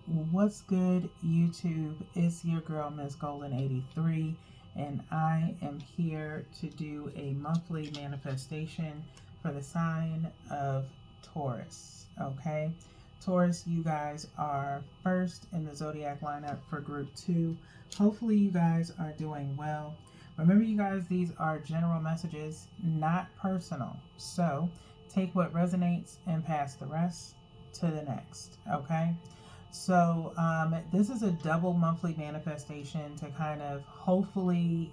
What's good, YouTube? It's your girl, Miss Golden 83, and I am here to do a monthly manifestation for the sign of Taurus. Okay, Taurus, you guys are first in the zodiac lineup for group 2. Hopefully, you guys are doing well. Remember, you guys, these are general messages, not personal. So, take what resonates and pass the rest to the next. Okay. So this is a double monthly manifestation to kind of hopefully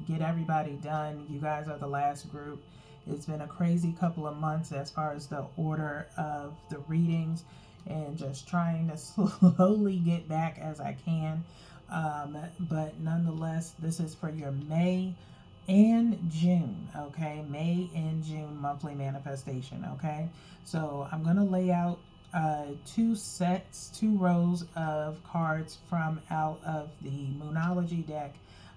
get everybody done. You guys are the last group. It's been a crazy couple of months as far as the order of the readings and just trying to slowly get back as I can. But nonetheless, this is for your May and June, okay? May and June monthly manifestation, okay? So I'm going to lay out two rows of cards from out of the Moonology deck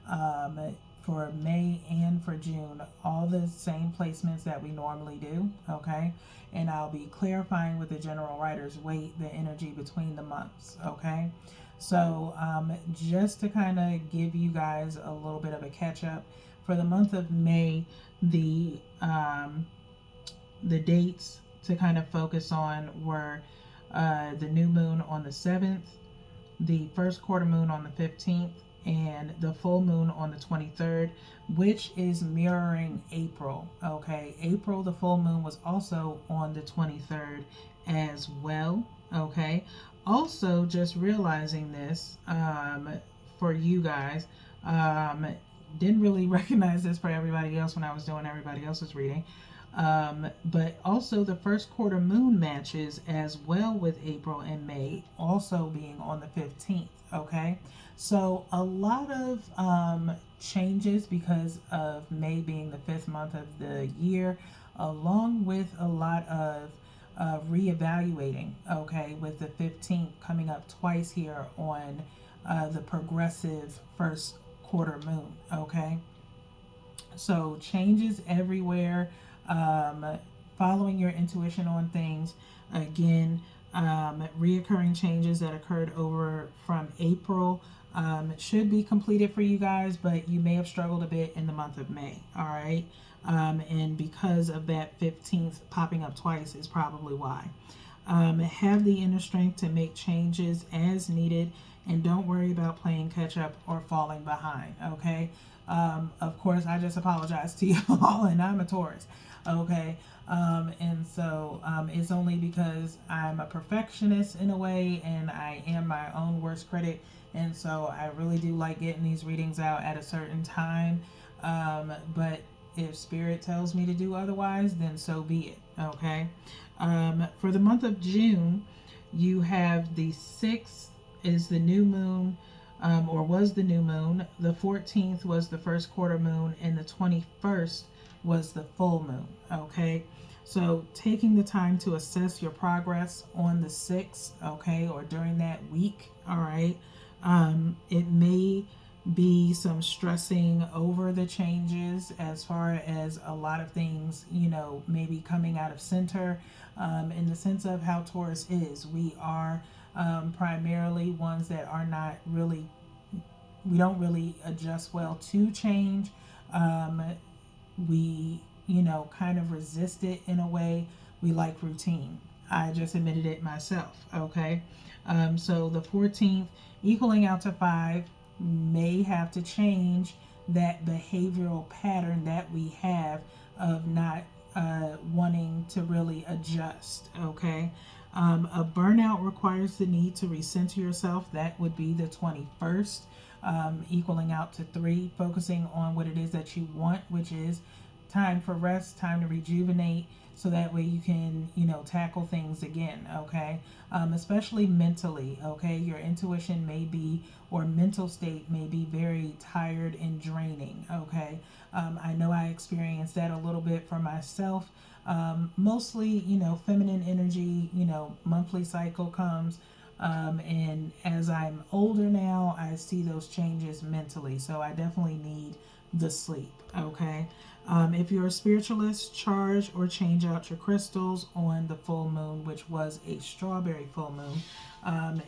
um, for May and for June, all the same placements that we normally do, okay? And I'll be clarifying with the general writer's weight the energy between the months, okay? So just to kind of give you guys a little bit of a catch up, for the month of May, the dates to kind of focus on were the new moon on the 7th, the first quarter moon on the 15th, and the full moon on the 23rd, which is mirroring April. Okay, April, the full moon was also on the 23rd as well. Okay, also just realizing this for you guys, didn't really recognize this for everybody else when I was doing everybody else's reading. But also the first quarter moon matches as well with April and May also being on the 15th. Okay, so a lot of changes because of May being the fifth month of the year, along with a lot of reevaluating. Okay, with the 15th coming up twice here on the progressive first quarter moon. Okay, so changes everywhere, um, following your intuition on things. Again, reoccurring changes that occurred over from April should be completed for you guys, but you may have struggled a bit in the month of May. All right. And because of that 15th popping up twice is probably why. Have the inner strength to make changes as needed, and don't worry about playing catch up or falling behind. Okay. Of course, I just apologize to you all, and I'm a Taurus. Okay. And so it's only because I'm a perfectionist in a way, and I am my own worst critic. And so I really do like getting these readings out at a certain time. But if spirit tells me to do otherwise, then so be it. Okay. For the month of June, you have the 6th is the new moon, or was the new moon. The 14th was the first quarter moon, and the 21st was the full moon. Okay. So taking the time to assess your progress on the 6th, okay, or during that week, all right. It may be some stressing over the changes as far as a lot of things, maybe coming out of center, in the sense of how Taurus is. We are primarily ones that are not really, we don't really adjust well to change. We, kind of resist it in a way. We like routine. I just admitted it myself. Okay. So the 14th, equaling out to 5, may have to change that behavioral pattern that we have of not wanting to really adjust. Okay. A burnout requires the need to recenter yourself. That would be the 21st, equaling out to 3, focusing on what it is that you want, which is time for rest, time to rejuvenate, so that way you can, tackle things again. Okay. Especially mentally. Okay. Your intuition may be, or mental state may be very tired and draining. Okay. I know I experienced that a little bit for myself. Mostly, feminine energy, monthly cycle comes. And as I'm older now, I see those changes mentally. So I definitely need the sleep. Okay. If you're a spiritualist, charge or change out your crystals on the full moon, which was a strawberry full moon.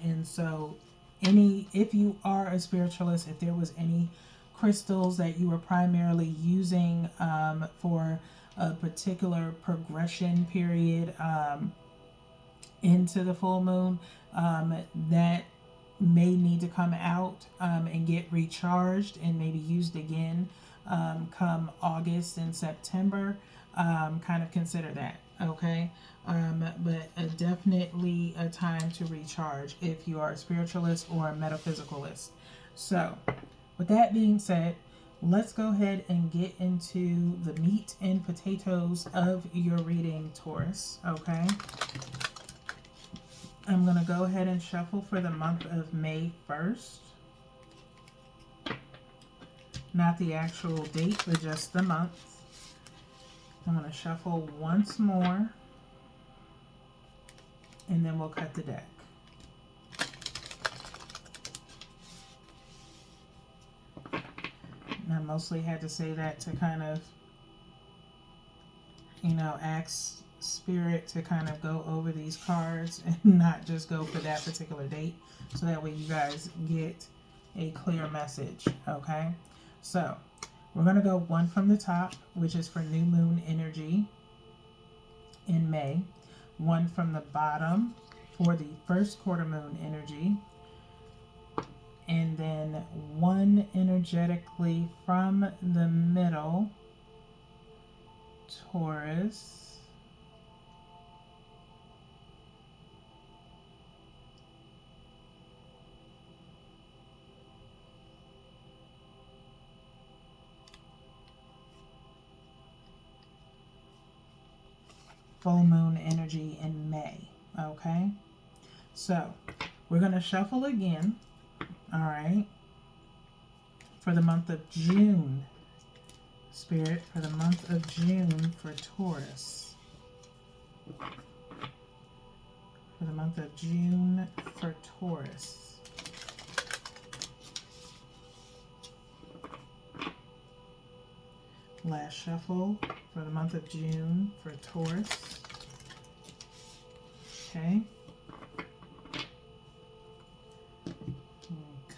And so, if you are a spiritualist, if there was any crystals that you were primarily using for a particular progression period into the full moon, that may need to come out and get recharged and maybe used again come August and September. Kind of consider that, okay? But definitely a time to recharge if you are a spiritualist or a metaphysicalist. So, with that being said, let's go ahead and get into the meat and potatoes of your reading, Taurus, okay? I'm going to go ahead and shuffle for the month of May 1st. Not the actual date, but just the month. I'm going to shuffle once more, and then we'll cut the deck. And I mostly had to say that to kind of, ask Spirit to kind of go over these cards and not just go for that particular date, so that way you guys get a clear message, okay? So we're going to go one from the top, which is for new moon energy in May, one from the bottom for the first quarter moon energy, and then one energetically from the middle, Taurus, full moon energy in May, okay? So we're going to shuffle again, all right, for the month of June, Spirit, for the month of June for Taurus. For the month of June for Taurus. Last shuffle for the month of June for Taurus. Okay.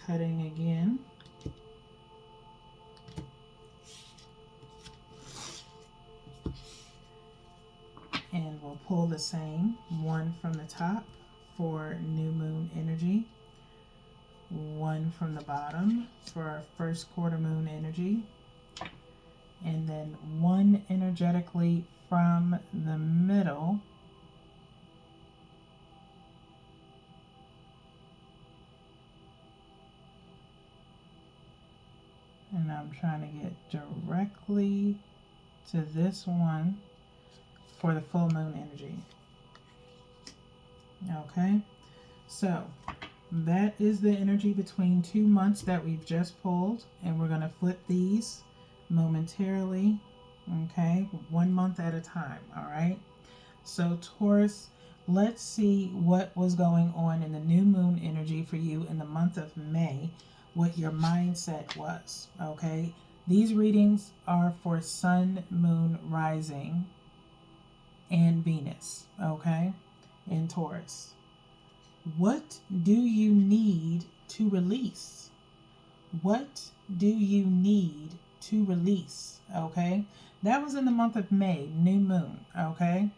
Cutting again. And we'll pull the same, one from the top for new moon energy, one from the bottom for our first quarter moon energy, and then one energetically from the middle and I'm trying to get directly to this one for the full moon energy. Okay, so that is the energy between 2 months that we've just pulled, and we're going to flip these momentarily, okay, 1 month at a time. All right, so Taurus, let's see what was going on in the new moon energy for you in the month of May, what your mindset was. Okay, these readings are for sun, moon, rising, and Venus, okay, in Taurus. What do you need to release? What do you need to release? Okay, that was in the month of May, new moon. Okay,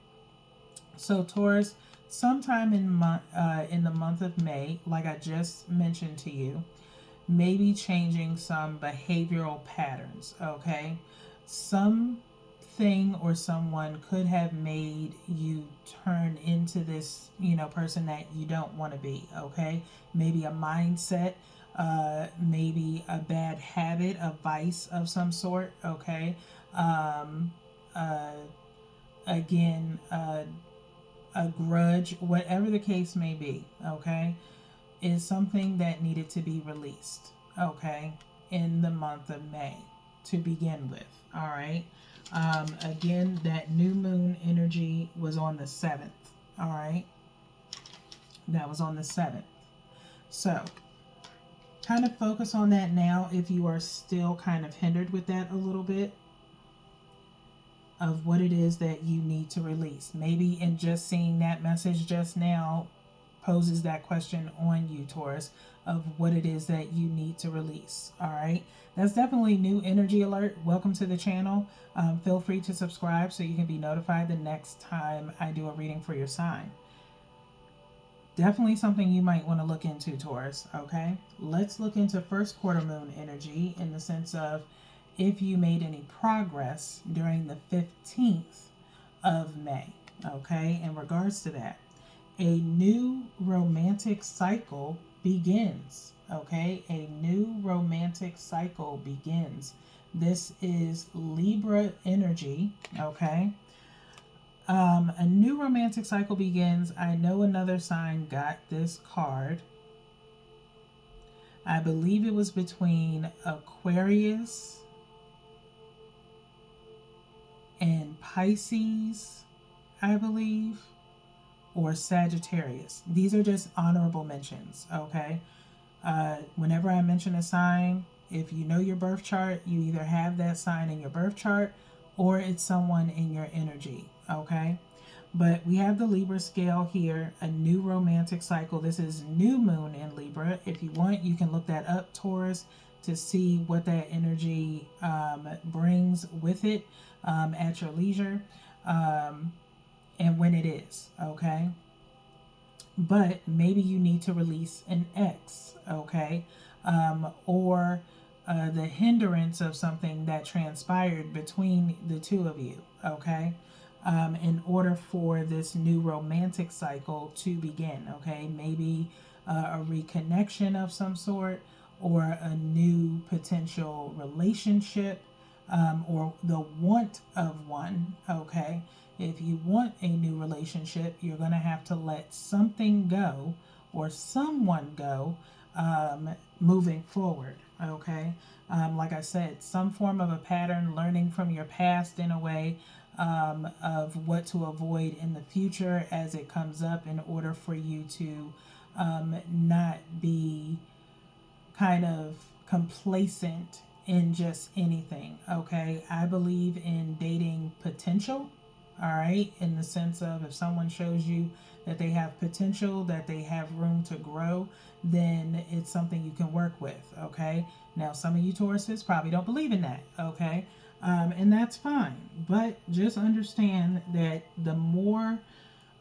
so Taurus, sometime in the month of May, like I just mentioned to you, maybe changing some behavioral patterns. Okay, something or someone could have made you turn into this, person that you don't want to be. Okay, maybe a mindset, maybe a bad habit, a vice of some sort. Okay, again, a grudge, whatever the case may be. Okay, is something that needed to be released. Okay, in the month of May to begin with. All right. Again, that new moon energy was on the 7th. All right. That was on the 7th. So, kind of focus on that now if you are still kind of hindered with that a little bit. of what it is that you need to release. Maybe in just seeing that message just now poses that question on you, Taurus, of what it is that you need to release. All right. That's definitely new energy alert. Welcome to the channel. Feel free to subscribe so you can be notified the next time I do a reading for your sign. Definitely something you might want to look into, Taurus. Okay. Let's look into first quarter moon energy in the sense of if you made any progress during the 15th of May. Okay. In regards to that, a new romantic cycle begins. Okay, a new romantic cycle begins. This is Libra energy. Okay, a new romantic cycle begins. I know another sign got this card. I believe it was between Aquarius and Pisces, I believe, or Sagittarius. These are just honorable mentions, okay? Whenever I mention a sign, if you know your birth chart, you either have that sign in your birth chart or it's someone in your energy, okay? But we have the Libra scale here, a new romantic cycle. This is new moon in Libra. If you want, you can look that up, Taurus, to see what that energy brings with it at your leisure and when it is, okay? But maybe you need to release an ex, okay? Or the hindrance of something that transpired between the two of you, okay? In order for this new romantic cycle to begin, okay? Maybe a reconnection of some sort or a new potential relationship or the want of one, okay? If you want a new relationship, you're going to have to let something go or someone go moving forward, okay? Like I said, some form of a pattern, learning from your past in a way of what to avoid in the future as it comes up in order for you to not be kind of complacent in just anything, okay? I believe in dating potential. All right, in the sense of if someone shows you that they have potential, that they have room to grow, then it's something you can work with, okay? Now, some of you Tauruses probably don't believe in that, okay? And that's fine, but just understand that the more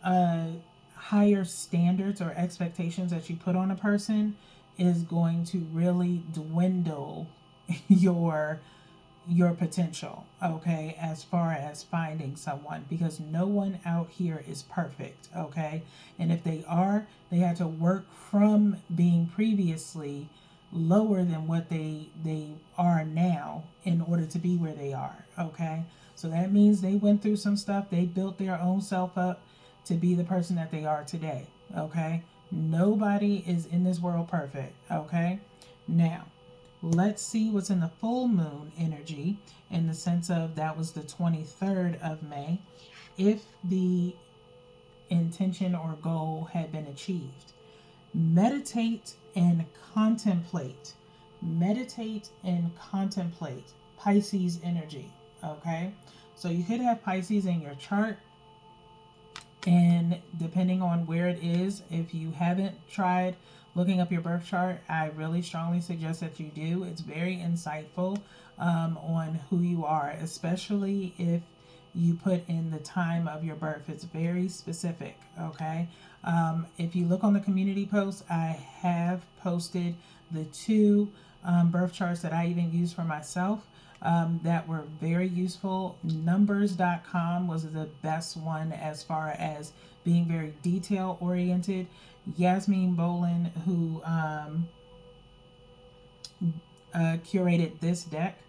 higher standards or expectations that you put on a person is going to really dwindle your potential, okay, as far as finding someone, because no one out here is perfect, okay? And if they are, they had to work from being previously lower than what they are now in order to be where they are, okay? So that means they went through some stuff. They built their own self up to be the person that they are today, okay? Nobody is in this world perfect, okay? Now, let's see what's in the full moon energy in the sense of that was the 23rd of May. If the intention or goal had been achieved, meditate and contemplate. Meditate and contemplate Pisces energy, okay? So you could have Pisces in your chart, and depending on where it is, if you haven't tried looking up your birth chart, I really strongly suggest that you do. It's very insightful on who you are, especially if you put in the time of your birth. It's very specific, okay? If you look on the community post, I have posted the two birth charts that I even use for myself that were very useful. Numbers.com was the best one as far as being very detail oriented. Yasmin Bolin, who curated this deck,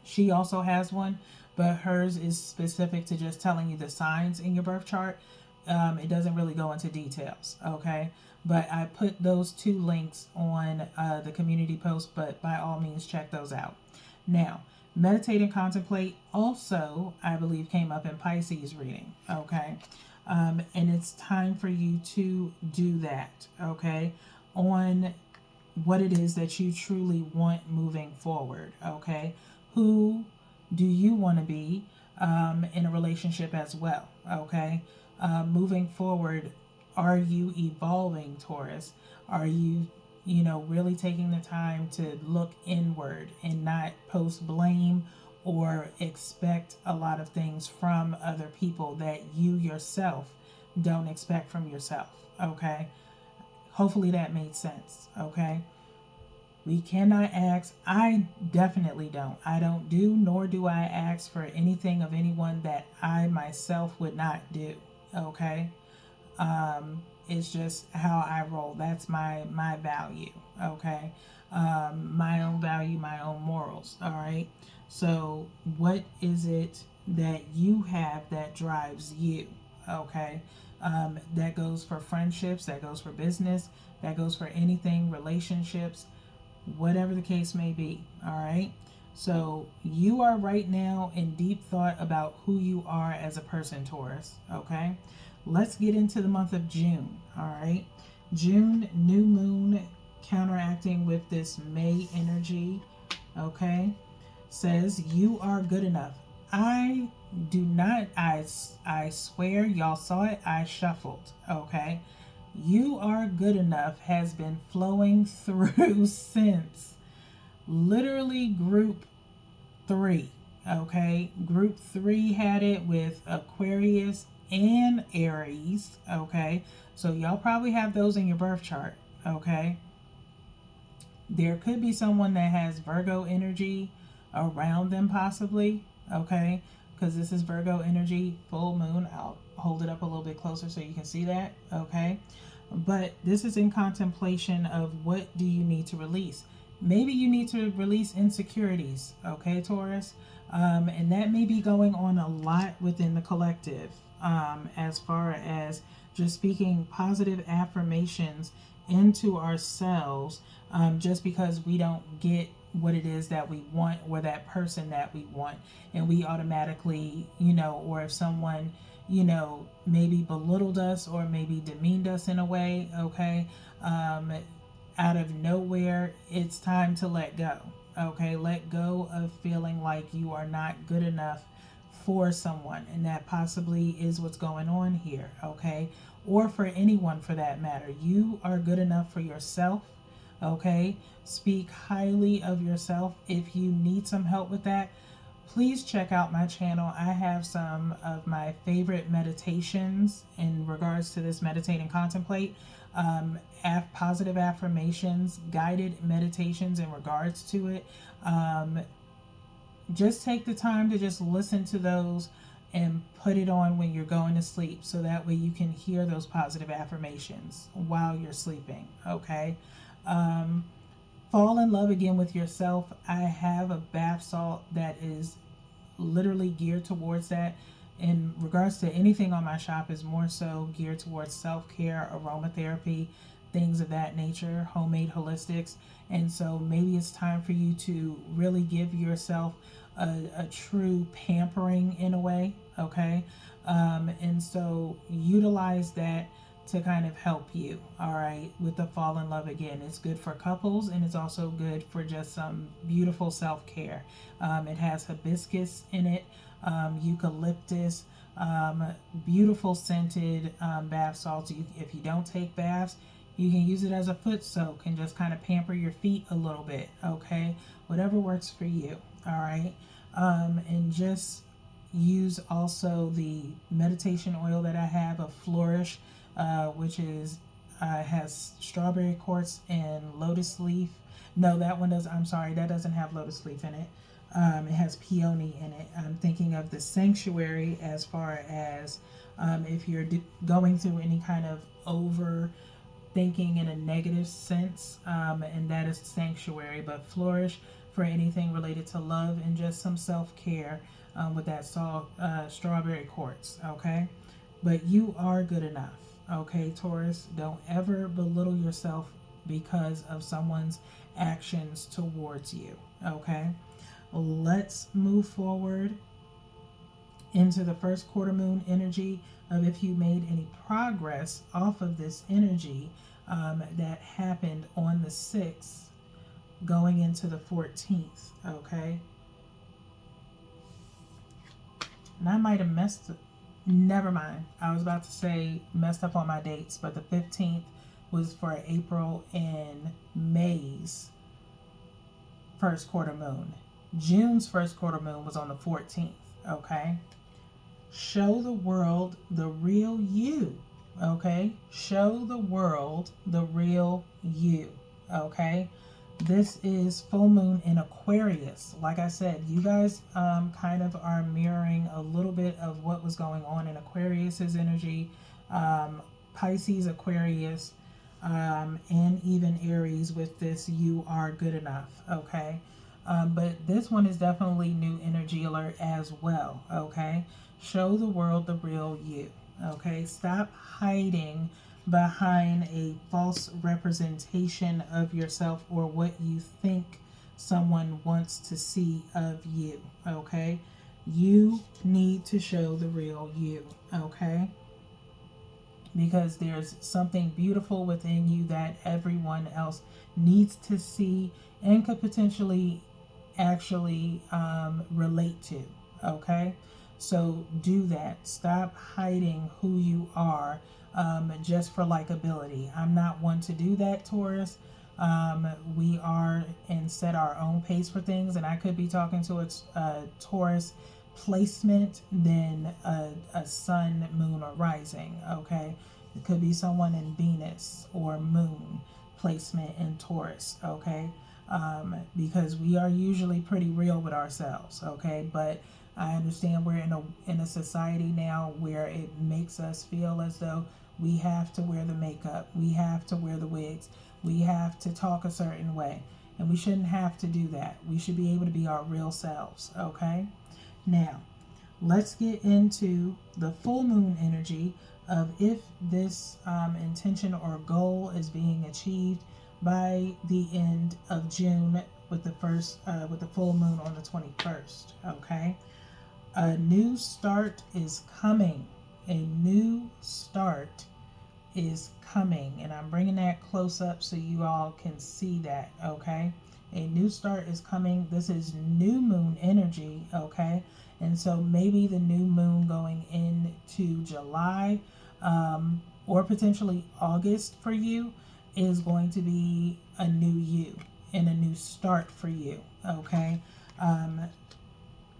she also has one, but hers is specific to just telling you the signs in your birth chart. It doesn't really go into details, okay? But I put those two links on the community post, but by all means, check those out. Now, meditate and contemplate also, I believe, came up in Pisces reading, okay? And it's time for you to do that, okay? On what it is that you truly want moving forward, okay? Who do you want to be? in a relationship as well. Okay. Moving forward, are you evolving, Taurus? Are you, really taking the time to look inward and not post blame or expect a lot of things from other people that you yourself don't expect from yourself? Okay. Hopefully that made sense. Okay. We cannot ask. I definitely don't. I don't do, nor do I ask for anything of anyone that I myself would not do. Okay. It's just how I roll. That's my value. Okay. My own value, my own morals. All right. So what is it that you have that drives you? Okay. That goes for friendships, that goes for business, that goes for anything, relationships, whatever the case may be. All right. So you are right now in deep thought about who you are as a person, Taurus. Okay. Let's get into the month of June. All right. June, new moon counteracting with this May energy. Okay. Says you are good enough. I do not, I swear y'all saw it. I shuffled. Okay. You are good enough has been flowing through since literally group 3. Okay. Group 3 had it with Aquarius and Aries. Okay. So y'all probably have those in your birth chart. Okay. There could be someone that has Virgo energy around them, possibly. Okay. Because this is Virgo energy, full moon. I'll hold it up a little bit closer so you can see that. Okay. But this is in contemplation of what do you need to release. Maybe you need to release insecurities, okay, Taurus? And that may be going on a lot within the collective, as far as just speaking positive affirmations into ourselves, just because we don't get what it is that we want or that person that we want. And we automatically, or if someone, maybe belittled us or maybe demeaned us in a way, okay? Out of nowhere, it's time to let go, okay? Let go of feeling like you are not good enough for someone, and that possibly is what's going on here, okay? Or for anyone for that matter. You are good enough for yourself, okay? Speak highly of yourself. If you need some help with that, please check out my channel. I have some of my favorite meditations in regards to this meditate and contemplate. Positive affirmations, guided meditations in regards to it. Just take the time to just listen to those and put it on when you're going to sleep, so that way you can hear those positive affirmations while you're sleeping. Okay. Fall in love again with yourself. I have a bath salt that is literally geared towards that. In regards to anything on my shop is more so geared towards self-care, aromatherapy, things of that nature, homemade holistics. And so maybe it's time for you to really give yourself a true pampering in a way, okay? And so utilize that to kind of help you, all right, with the fall in love again. It's good for couples, and it's also good for just some beautiful self-care. It has hibiscus in it, eucalyptus, beautiful scented bath salts. If you don't take baths, you can use it as a foot soak and just kind of pamper your feet a little bit, okay? Whatever works for you, all right? And just use also the meditation oil that I have of Flourish, which is has strawberry quartz and lotus leaf. No, that one does. I'm sorry, that doesn't have lotus leaf in it. It has peony in it. I'm thinking of the sanctuary as far as if you're going through any kind of overthinking in a negative sense, and that is sanctuary. But Flourish for anything related to love and just some self-care with that strawberry quartz. Okay, but you are good enough. Okay, Taurus, don't ever belittle yourself because of someone's actions towards you. Okay, let's move forward into the first quarter moon energy of if you made any progress off of this energy that happened on the 6th going into the 14th. Okay, and I might have never mind. I was about to say messed up on my dates, but the 15th was for April and May's first quarter moon. June's first quarter moon was on the 14th, okay? Show the world the real you, okay? Show the world the real you, okay? This is full moon in Aquarius. Like I said, you guys kind of are mirroring a little bit of what was going on in Aquarius's energy, Pisces, Aquarius, and even Aries with this "you are good enough," okay? But this one is definitely new energy alert as well, okay? Show the world the real you, okay? Stop hiding behind a false representation of yourself or what you think someone wants to see of you, okay? You need to show the real you, okay? Because there's something beautiful within you that everyone else needs to see and could potentially actually relate to, okay? So do that. Stop hiding who you are just for likability. I'm not one to do that, Taurus. We are and set our own pace for things, and I could be talking to a Taurus placement than a sun, moon, or rising, okay? It could be someone in Venus or moon placement in Taurus, okay? Because we are usually pretty real with ourselves, okay? But I understand we're in a society now where it makes us feel as though we have to wear the makeup, we have to wear the wigs, we have to talk a certain way, and we shouldn't have to do that. We should be able to be our real selves, okay? Now, let's get into the full moon energy of if this intention or goal is being achieved by the end of June with the full moon on the 21st, okay? A new start is coming. A new start is coming, and I'm bringing that close up so you all can see that, okay? A new start is coming. This is new moon energy, okay? And so maybe the new moon going into July or potentially August for you is going to be a new you and a new start for you, okay?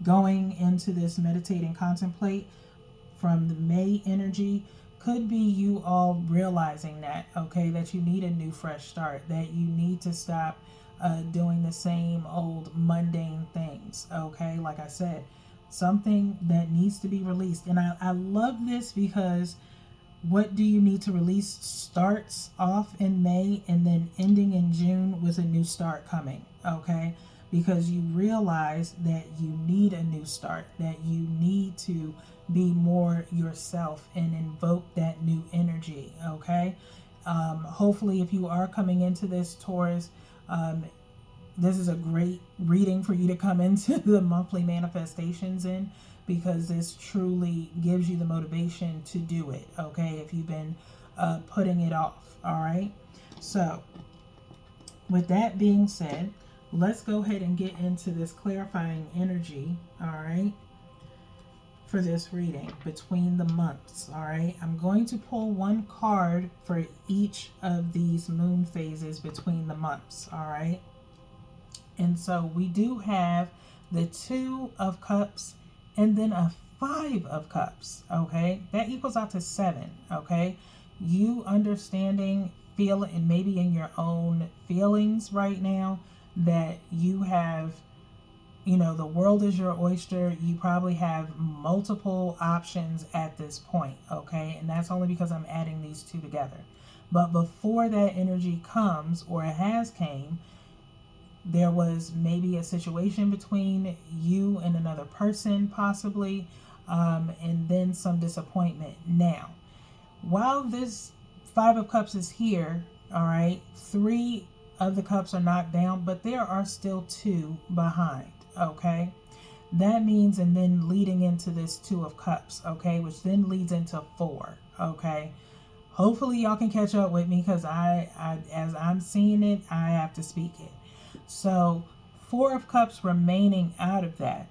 Going into this meditate and contemplate from the May energy could be you all realizing that, okay, that you need a new fresh start, that you need to stop doing the same old mundane things, okay? Like I said, something that needs to be released. And I love this because what do you need to release starts off in May and then ending in June with a new start coming, okay? Because you realize that you need a new start, that you need to be more yourself and invoke that new energy, okay? Hopefully, if you are coming into this, Taurus, this is a great reading for you to come into the monthly manifestations in, because this truly gives you the motivation to do it, okay, if you've been putting it off, all right? So, with that being said, let's go ahead and get into this clarifying energy, all right, for this reading between the months, all right? I'm going to pull one card for each of these moon phases between the months, all right? And so we do have the Two of Cups and then a Five of Cups, okay? That equals out to 7, okay? You understanding, feeling, and maybe in your own feelings right now that you have, you know, the world is your oyster. You probably have multiple options at this point, okay? And that's only because I'm adding these two together. But before that energy comes, or it has came, there was maybe a situation between you and another person, possibly, and then some disappointment. Now, while this Five of Cups is here, all right, 3 of the cups are knocked down, but there are still 2 behind, okay? That means, and then leading into this Two of Cups, okay, which then leads into 4, okay? Hopefully y'all can catch up with me, because I as I'm seeing it, I have to speak it. So 4 of Cups remaining out of that.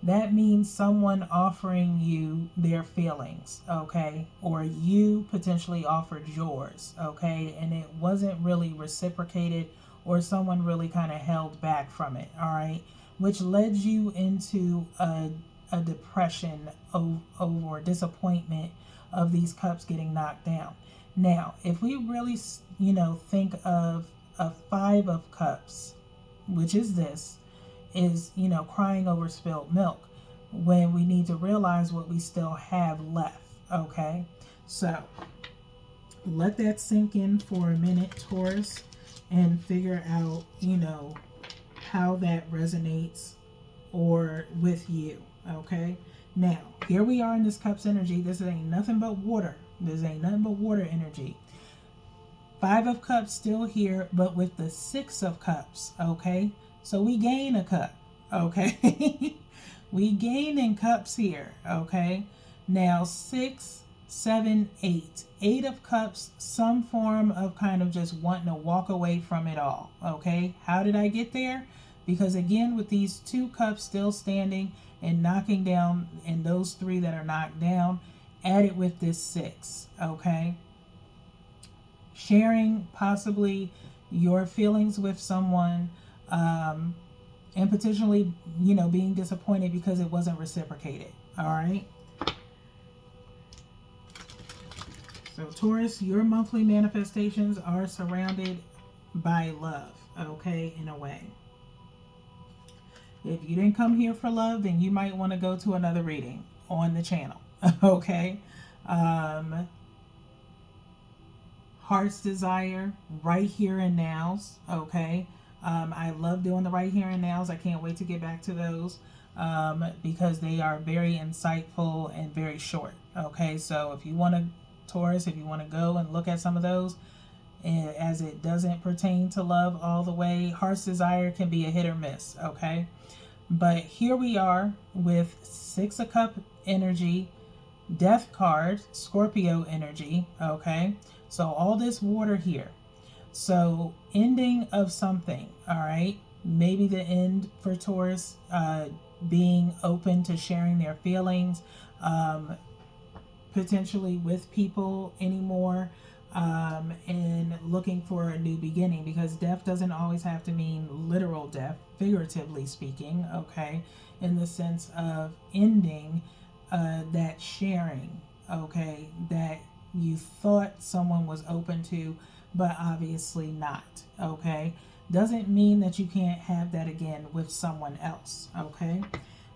That means someone offering you their feelings, okay? Or you potentially offered yours, okay? And it wasn't really reciprocated, or someone really kind of held back from it, all right? Which led you into a depression over disappointment of these cups getting knocked down. Now, if we really, think of a Five of Cups, which is this, is, crying over spilled milk, when we need to realize what we still have left, okay? So let that sink in for a minute, Taurus, and figure out, how that resonates or with you, okay? Now, here we are in this Cups energy. This ain't nothing but water. This ain't nothing but water energy. Five of Cups still here, but with the Six of Cups, okay? So we gain a cup, okay? We gain in cups here, okay? Now, 6, 7, 8. 8 of Cups, some form of kind of just wanting to walk away from it all, okay? How did I get there? Because again, with these 2 cups still standing and knocking down, and those 3 that are knocked down, added with this 6, okay? Sharing possibly your feelings with someone, and potentially, being disappointed because it wasn't reciprocated. All right. So Taurus, your monthly manifestations are surrounded by love, okay, in a way. If you didn't come here for love, then you might want to go to another reading on the channel, okay? Heart's desire, right here and nows, okay? I love doing the right here and nows. I can't wait to get back to those because they are very insightful and very short, okay? So if you want to, Taurus, if you want to go and look at some of those, as it doesn't pertain to love all the way, Heart's desire can be a hit or miss, okay? But here we are with Six of Cup energy, Death card, Scorpio energy, okay? So all this water here. So ending of something, all right? Maybe the end for Taurus, being open to sharing their feelings, potentially with people anymore, and looking for a new beginning, because death doesn't always have to mean literal death, figuratively speaking, okay? In the sense of ending that sharing, okay, that you thought someone was open to, but obviously not, okay? Doesn't mean that you can't have that again with someone else, okay?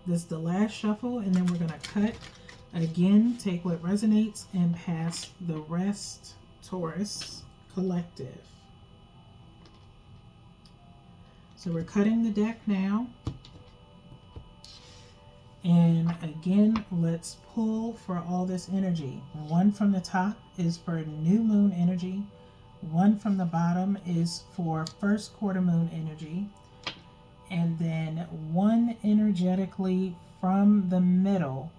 This is the last shuffle, and then we're going to cut again, take what resonates, and pass the rest, Taurus Collective. So we're cutting the deck now. And again, let's pull for all this energy. One from the top is for new moon energy. One from the bottom is for first quarter moon energy. And then one energetically from the middle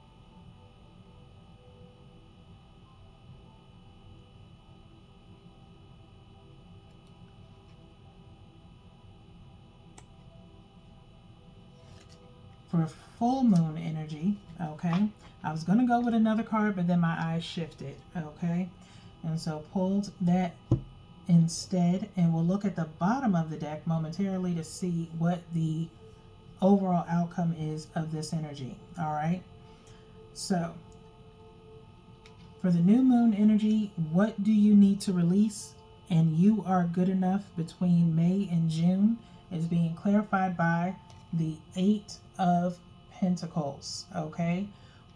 for full moon energy, okay? I was going to go with another card, but then my eyes shifted, okay? And so pulled that instead, and we'll look at the bottom of the deck momentarily to see what the overall outcome is of this energy, all right? So for the new moon energy, what do you need to release? And you are good enough between May and June is being clarified by the Eight of Pentacles, okay?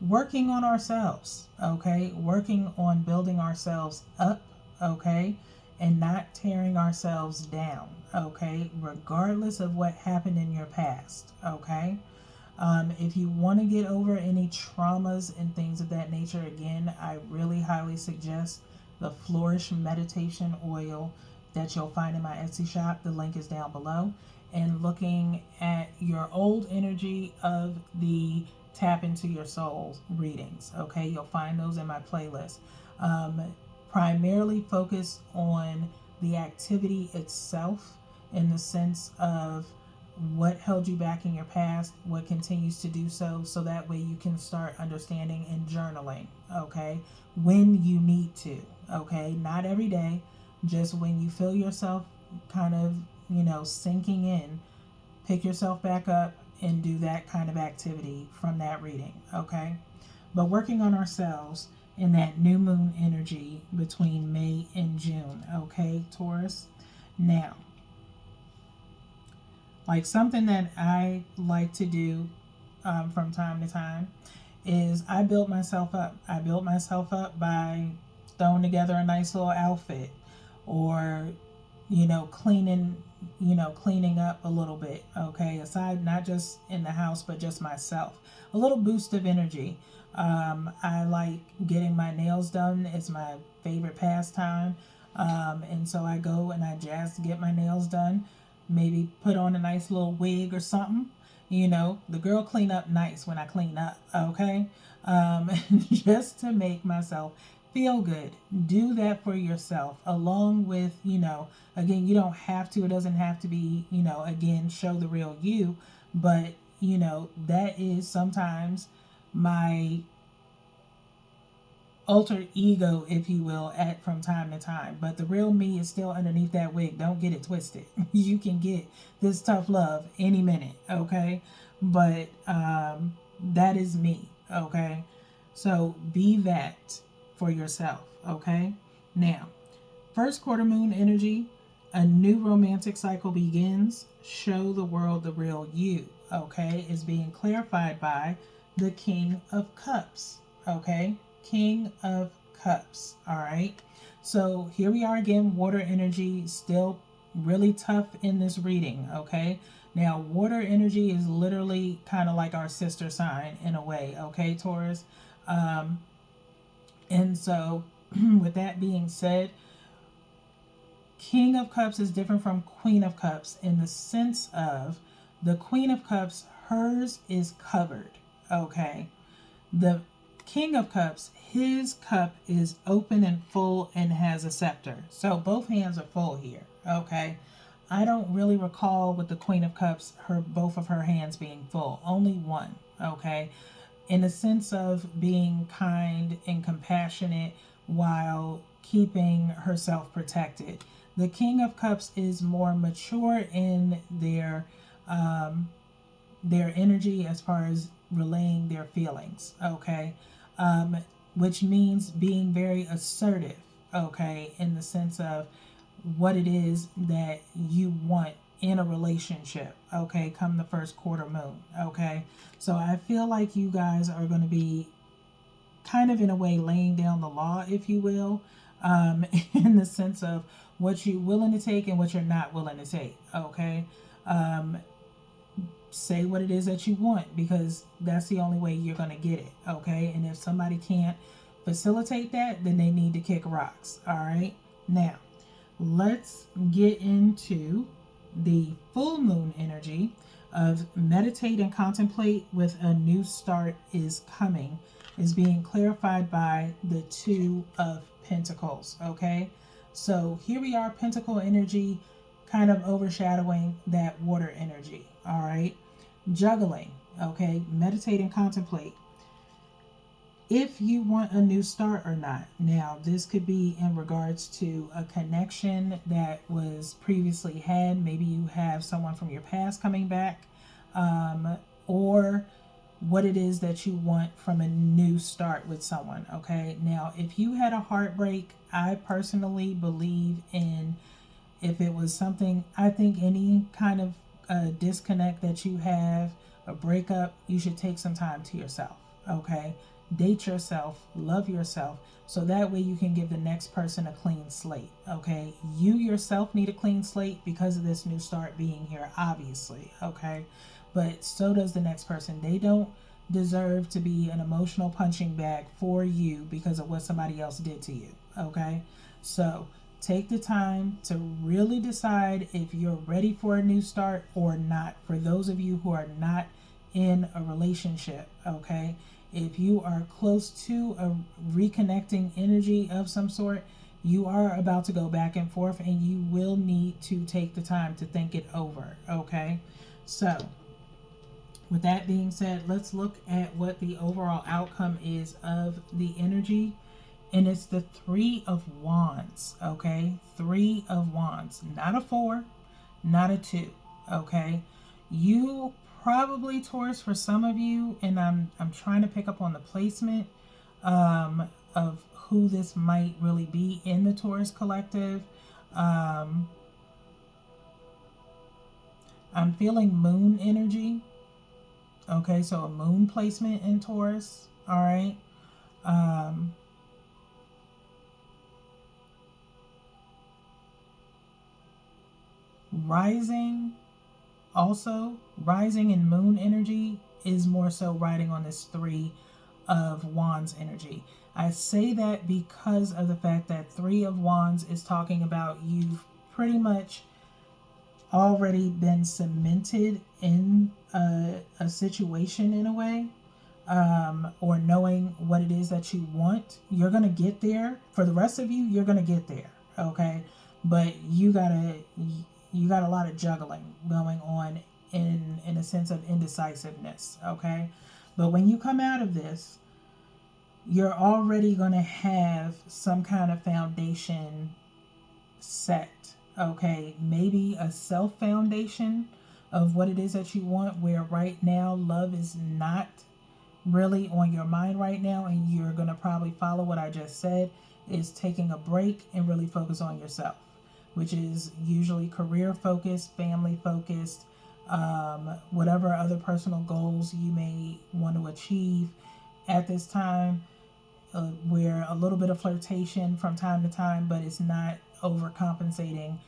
Working on ourselves, okay? Working on building ourselves up, okay? And not tearing ourselves down, okay? Regardless of what happened in your past, okay? If you want to get over any traumas and things of that nature, again, I really highly suggest the Flourish Meditation Oil that you'll find in my Etsy shop. The link is down below. And looking at your old energy of the Tap Into Your Soul readings, okay? You'll find those in my playlist. Primarily focus on the activity itself in the sense of what held you back in your past, what continues to do so, so that way you can start understanding and journaling, okay, when you need to, okay, not every day, just when you feel yourself kind of, sinking in, pick yourself back up and do that kind of activity from that reading, okay? But working on ourselves in that new moon energy between May and June, okay, Taurus? Now, like something that I like to do from time to time is I build myself up. I build myself up by throwing together a nice little outfit, or cleaning up a little bit, okay, aside, not just in the house but just myself, a little boost of energy. I like getting my nails done. It's my favorite pastime. And so I go and I just get my nails done, maybe put on a nice little wig or something. The girl clean up nice when I clean up, okay? Just to make myself feel good. Do that for yourself, along with, again, you don't have to, it doesn't have to be, again, show the real you, but, that is sometimes my alter ego, if you will, at from time to time. But the real me is still underneath that wig. Don't get it twisted. You can get this tough love any minute, okay? But that is me, okay? So be that for yourself, okay? Now, first quarter moon energy, a new romantic cycle begins. Show the world the real you, okay? Is being clarified by the King of Cups, okay? King of Cups, all right? So here we are again, water energy, still really tough in this reading, okay? Now, water energy is literally kind of like our sister sign in a way, okay, Taurus? And so, with that being said, King of Cups is different from Queen of Cups in the sense of the Queen of Cups, hers is covered, okay? The King of Cups, his cup is open and full and has a scepter. So both hands are full here, okay? I don't really recall with the Queen of Cups, both of her hands being full. Only one, okay? In the sense of being kind and compassionate while keeping herself protected. The King of Cups is more mature in their energy as far as relaying their feelings, okay? Which means being very assertive, okay, in the sense of what it is that you want in a relationship, okay, come the first quarter moon, okay? So I feel like you guys are going to be kind of in a way laying down the law, if you will, in the sense of what you're willing to take and what you're not willing to take, okay? Say what it is that you want, because that's the only way you're going to get it, okay? And if somebody can't facilitate that, then they need to kick rocks, all right? Now, let's get into the full moon energy of meditate and contemplate with a new start is coming, is being clarified by the Two of Pentacles, okay? So here we are, Pentacle energy kind of overshadowing that water energy, all right? Juggling, okay? Meditate and contemplate. If you want a new start or not. Now, this could be in regards to a connection that was previously had. Maybe you have someone from your past coming back, or what it is that you want from a new start with someone, okay? Now, if you had a heartbreak, I personally believe in, if it was something, I think any kind of disconnect that you have, a breakup, you should take some time to yourself, okay? Date yourself, love yourself, so that way you can give the next person a clean slate, okay? You yourself need a clean slate because of this new start being here, obviously, okay? But so does the next person. They don't deserve to be an emotional punching bag for you because of what somebody else did to you, okay? So take the time to really decide if you're ready for a new start or not. For those of you who are not in a relationship, okay? If you are close to a reconnecting energy of some sort, you are about to go back and forth, and you will need to take the time to think it over, okay? So, with that being said, let's look at what the overall outcome is of the energy. And it's the Three of Wands, okay? Three of Wands, not a four, not a two, okay? You probably, Taurus, for some of you, and I'm trying to pick up on the placement of who this might really be in the Taurus collective. I'm feeling moon energy. Okay, so a moon placement in Taurus. All right. Rising, also, rising in moon energy is more so riding on this Three of Wands energy. I say that because of the fact that Three of Wands is talking about you've pretty much already been cemented in a situation in a way, or knowing what it is that you want. You're going to get there. For the rest of you, you're going to get there, okay? But you got a lot of juggling going on in a sense of indecisiveness, okay? But when you come out of this, you're already going to have some kind of foundation set, okay? Maybe a self foundation of what it is that you want, where right now love is not really on your mind right now, and you're going to probably follow what I just said, is taking a break and really focus on yourself, which is usually career focused, family focused, whatever other personal goals you may want to achieve at this time, where a little bit of flirtation from time to time, but it's not overcompensating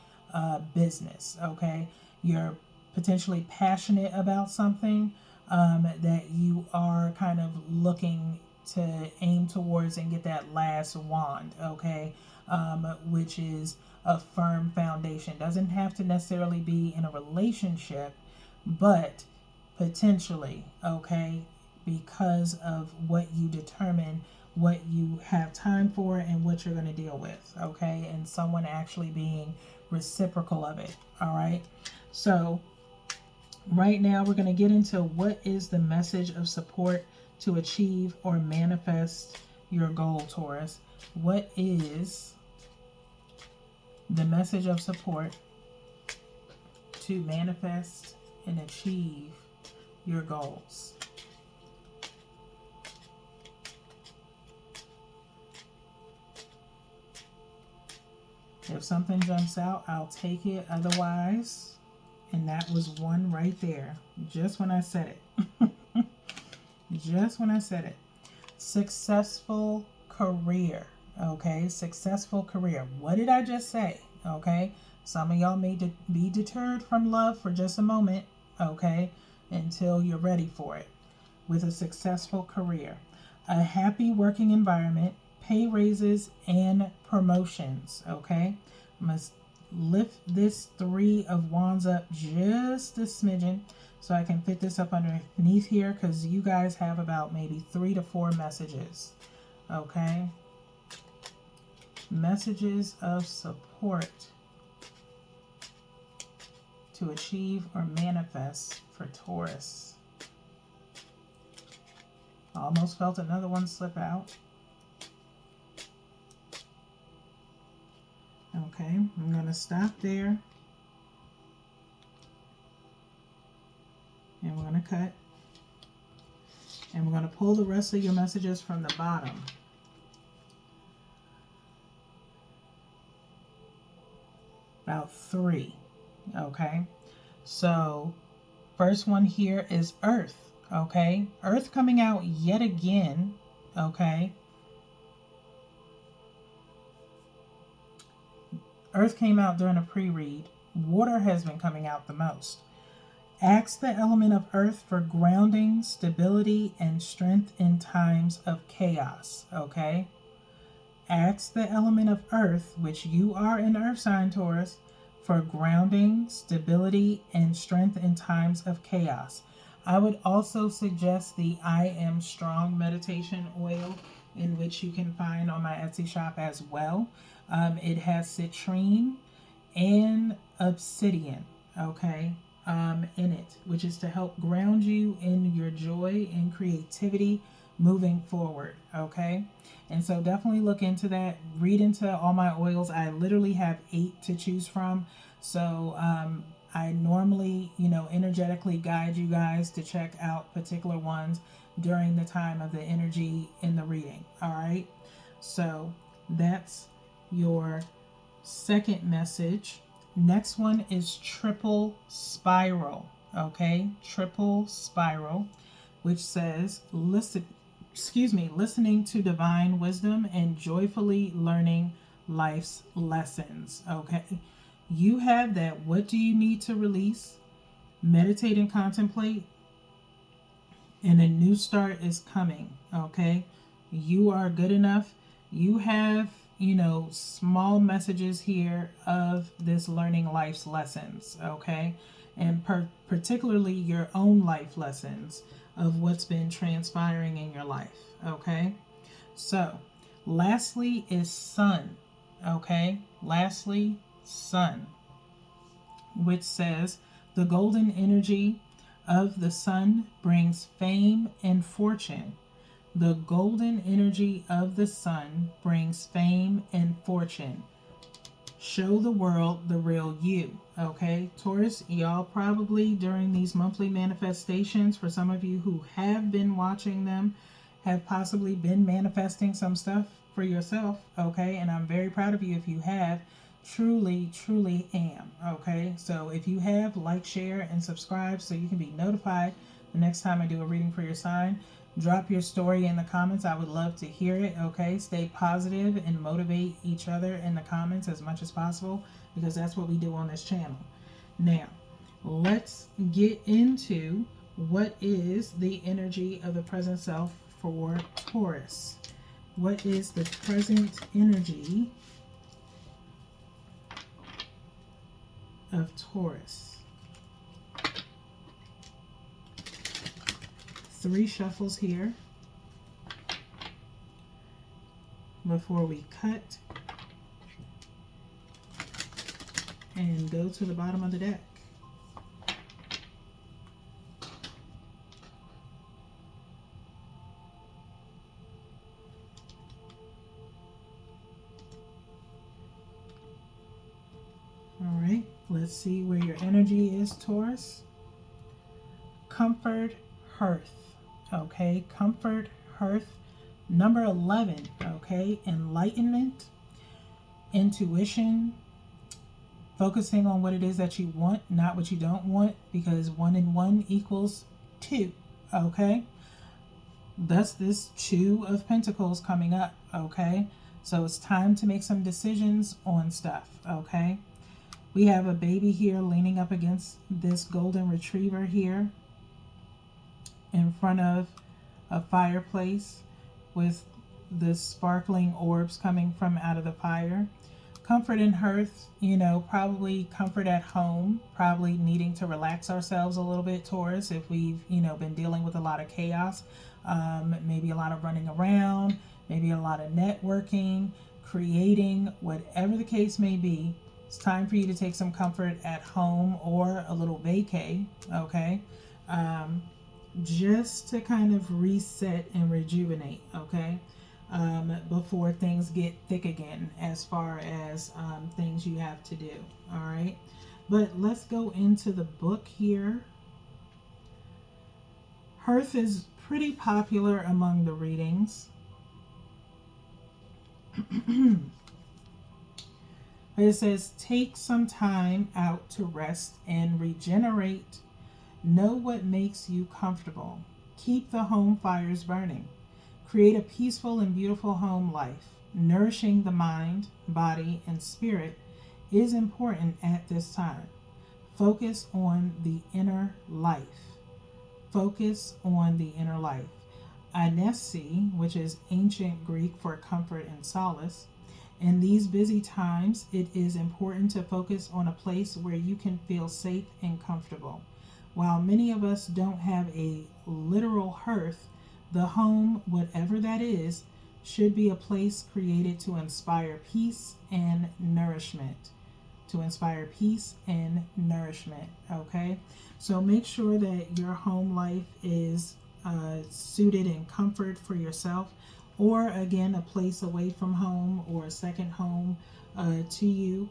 business, okay? You're potentially passionate about something that you are kind of looking to aim towards and get that last wand, okay? Which is a firm foundation. Doesn't have to necessarily be in a relationship, but potentially, okay? Because of what you determine, what you have time for, and what you're going to deal with, okay? And someone actually being reciprocal of it, all right? So, right now, we're going to get into what is the message of support to achieve or manifest your goal, Taurus. What is the message of support to manifest and achieve your goals? If something jumps out, I'll take it. Otherwise, and that was one right there. Just when I said it. Just when I said it. Successful career. Okay, successful career. What did I just say? Okay, some of y'all may be deterred from love for just a moment. Okay, until you're ready for it. With a successful career, a happy working environment, pay raises, and promotions. Okay, I must lift this Three of Wands up just a smidgen so I can fit this up underneath here, because you guys have about maybe 3 to 4 messages. Okay, messages of support to achieve or manifest for Taurus. Almost felt another one slip out. Okay, I'm going to stop there. And we're going to cut. And we're going to pull the rest of your messages from the bottom. About 3. Okay, so first one here is Earth. Okay, Earth coming out yet again. Okay, Earth came out during a pre-read. Water has been coming out the most. Ask the element of Earth for grounding, stability, and strength in times of chaos. Okay, ask the element of Earth, which you are an Earth sign, Taurus, for grounding, stability, and strength in times of chaos. I would also suggest the I Am Strong meditation oil, in which you can find on my Etsy shop as well. It has citrine and obsidian, okay? in it, which is to help ground you in your joy and creativity moving forward. Okay. And so definitely look into that. Read into all my oils. I literally have 8 to choose from. So I normally, energetically guide you guys to check out particular ones during the time of the energy in the reading. All right. So that's your second message. Next one is triple spiral. Okay. Triple spiral, which says, listening to divine wisdom and joyfully learning life's lessons. Okay. You have that. What do you need to release? Meditate and contemplate, and a new start is coming. Okay. You are good enough. You have, small messages here of this learning life's lessons. Okay. And particularly your own life lessons of what's been transpiring in your life. Okay. So lastly is sun. Okay. Lastly, sun, which says the golden energy of the sun brings fame and fortune. The golden energy of the sun brings fame and fortune. Show the world the real you. Okay, Taurus, y'all probably during these monthly manifestations, for some of you who have been watching them, have possibly been manifesting some stuff for yourself. Okay, and I'm very proud of you if you have. Truly am. Okay, so if you have, like, share, and subscribe so you can be notified the next time I do a reading for your sign. Drop your story in the comments. I would love to hear it. Okay, stay positive and motivate each other in the comments as much as possible, because that's what we do on this channel. Now, let's get into what is the energy of the present self for Taurus. What is the present energy of Taurus? 3 shuffles here before we cut and go to the bottom of the deck. All right, let's see where your energy is, Taurus. Comfort, hearth. Okay, comfort, hearth. Number 11. Okay, enlightenment, intuition, focusing on what it is that you want, not what you don't want, because 1 and 1 equals 2. Okay, thus this 2 of Pentacles coming up. Okay, so it's time to make some decisions on stuff. Okay, we have a baby here leaning up against this golden retriever here in front of a fireplace with the sparkling orbs coming from out of the fire. Comfort and hearth, probably comfort at home, probably needing to relax ourselves a little bit, Taurus, if we've, been dealing with a lot of chaos, maybe a lot of running around, maybe a lot of networking, creating, whatever the case may be. It's time for you to take some comfort at home or a little vacay. Okay. Just to kind of reset and rejuvenate, okay, before things get thick again as far as things you have to do. All right, but let's go into the book here. Hearth is pretty popular among the readings. It says, take some time out to rest and regenerate. Know what makes you comfortable. Keep the home fires burning. Create a peaceful and beautiful home life. Nourishing the mind, body, and spirit is important at this time. Focus on the inner life. Focus on the inner life. Anesi, which is ancient Greek for comfort and solace. In these busy times, it is important to focus on a place where you can feel safe and comfortable. While many of us don't have a literal hearth, the home, whatever that is, should be a place created to inspire peace and nourishment, to inspire peace and nourishment. Okay, so make sure that your home life is suited in comfort for yourself, or again, a place away from home or a second home to you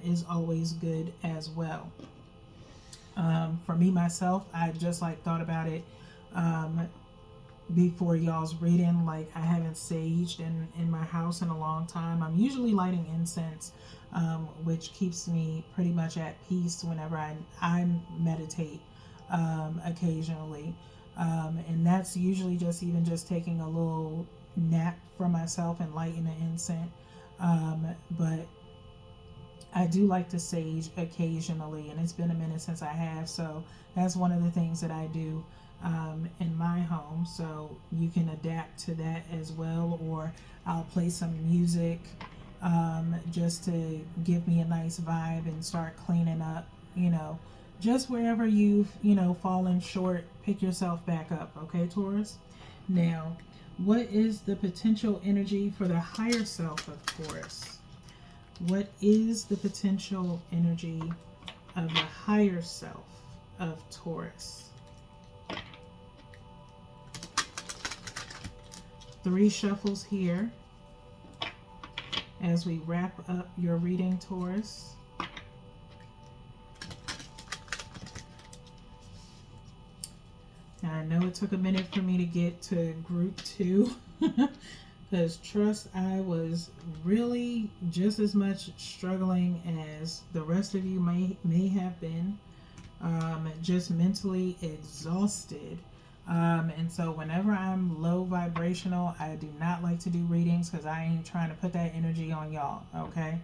is always good as well. For me myself, I just like thought about it before y'all's reading. Like, I haven't saged in my house in a long time. I'm usually lighting incense, which keeps me pretty much at peace whenever I meditate occasionally. And that's usually just even just taking a little nap for myself and lighting the incense. But I do like to sage occasionally, and it's been a minute since I have, so that's one of the things that I do in my home. So you can adapt to that as well, or I'll play some music just to give me a nice vibe and start cleaning up, just wherever you've, fallen short, pick yourself back up, okay, Taurus? Now, what is the potential energy for the higher self of Taurus? What is the potential energy of the higher self of Taurus? 3 shuffles here as we wrap up your reading, Taurus. Now, I know it took a minute for me to get to group 2. Because trust, I was really just as much struggling as the rest of you may have been, just mentally exhausted. And so whenever I'm low vibrational, I do not like to do readings because I ain't trying to put that energy on y'all, okay?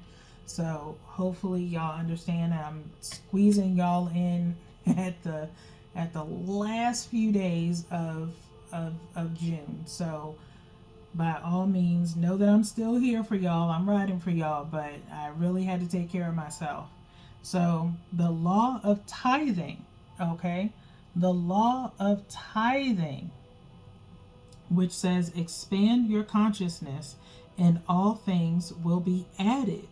So hopefully y'all understand that I'm squeezing y'all in at the last few days of June. So by all means, know that I'm still here for y'all. I'm riding for y'all, but I really had to take care of myself. So the law of tithing, okay? The law of tithing, which says expand your consciousness and all things will be added.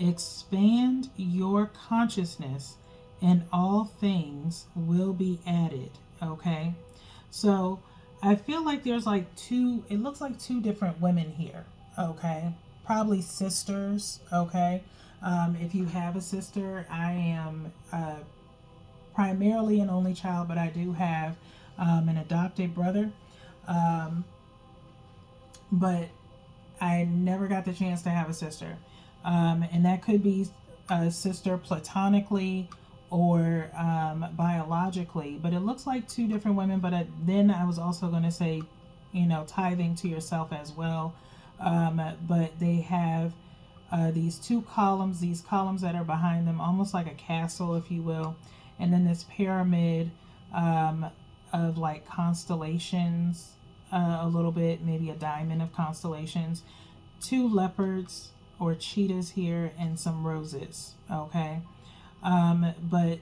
Expand your consciousness and all things will be added, okay? So I feel like there's like it looks like 2 different women here, okay? Probably sisters, okay? If you have a sister, I am primarily an only child, but I do have an adopted brother. But I never got the chance to have a sister. And that could be a sister platonically or biologically, but it looks like 2 different women. But then I was also going to say, tithing to yourself as well. But they have these 2 columns, these columns that are behind them, almost like a castle, if you will. And then this pyramid of like constellations, a little bit, maybe a diamond of constellations, 2 leopards or cheetahs here, and some roses, okay? But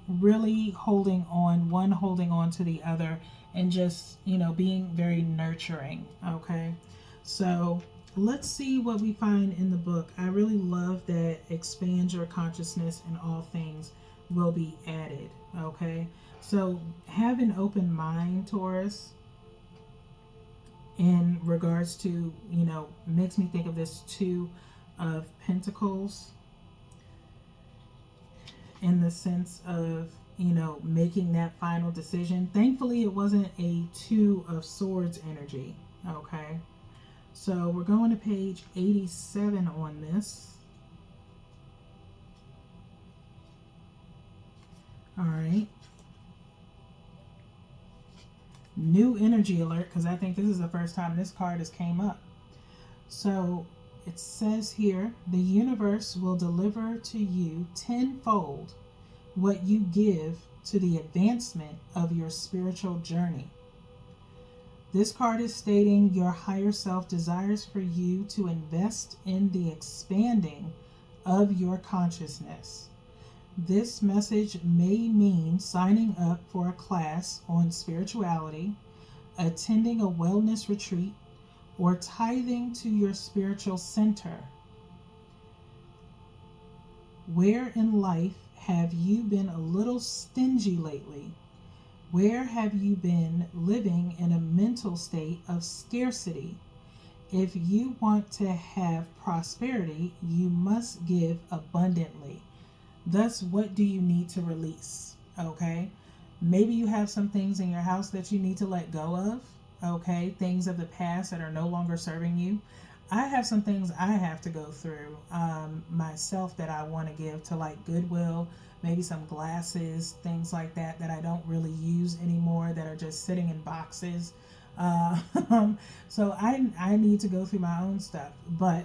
really holding on to the other, and just, being very nurturing, okay? So let's see what we find in the book. I really love that expand your consciousness and all things will be added, okay? So have an open mind, Taurus, in regards to, makes me think of this 2 of Pentacles, in the sense of, making that final decision. Thankfully, it wasn't a 2 of Swords energy, okay? So we're going to page 87 on this. All right. New energy alert, because I think this is the first time this card has came up. So it says here, the universe will deliver to you tenfold what you give to the advancement of your spiritual journey. This card is stating your higher self desires for you to invest in the expanding of your consciousness. This message may mean signing up for a class on spirituality, attending a wellness retreat, or tithing to your spiritual center. Where in life have you been a little stingy lately? Where have you been living in a mental state of scarcity? If you want to have prosperity, you must give abundantly. Thus, what do you need to release? Okay. Maybe you have some things in your house that you need to let go of. Okay. Things of the past that are no longer serving you. I have some things I have to go through myself that I want to give to, like Goodwill, maybe some glasses, things like that that I don't really use anymore that are just sitting in boxes. Uh, so I need to go through my own stuff. But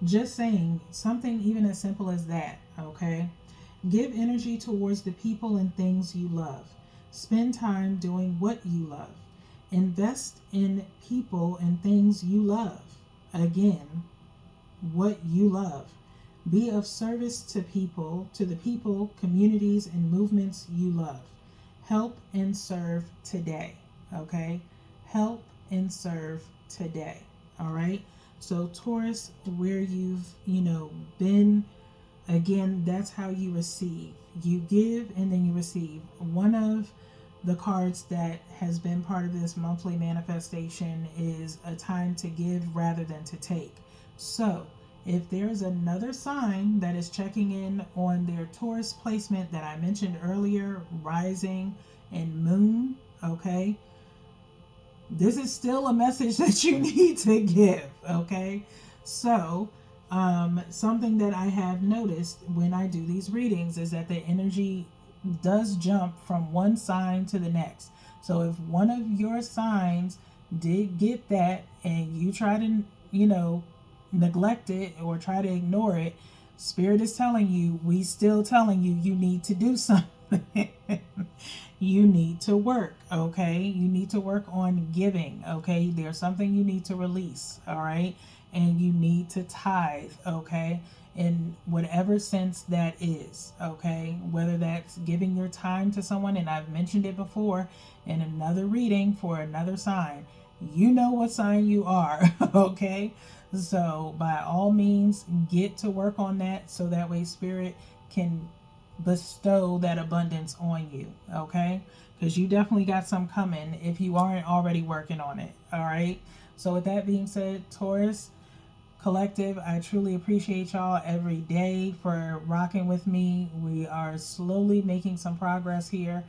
just saying something even as simple as that, okay? Give energy towards the people and things you love. Spend time doing what you love. Invest in people and things you love. Again, what you love. Be of service to people, to the people, communities, and movements you love. Help and serve today. Okay? Help and serve today. All right? So, Taurus, where you've, been, again, that's how you receive. You give and then you receive. One of the cards that has been part of this monthly manifestation is a time to give rather than to take. So, if there's another sign that is checking in on their Taurus placement that I mentioned earlier, rising and moon, okay, this is still a message that you need to give, okay? So, something that I have noticed when I do these readings is that the energy does jump from one sign to the next. So if one of your signs did get that and you try to, neglect it or try to ignore it, Spirit is telling you, we still telling you, you need to do something. You need to work, okay? You need to work on giving, okay? There's something you need to release, all right? And you need to tithe, okay? In whatever sense that is, okay? Whether that's giving your time to someone, and I've mentioned it before in another reading for another sign. You know what sign you are, okay? So by all means, get to work on that so that way Spirit can bestow that abundance on you, okay? Because you definitely got some coming if you aren't already working on it, all right? So with that being said, Taurus Collective, I truly appreciate y'all every day for rocking with me. We are slowly making some progress here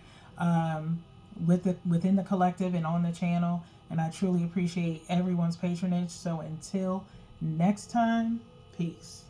within the collective and on the channel, and I truly appreciate everyone's patronage. So until next time, peace.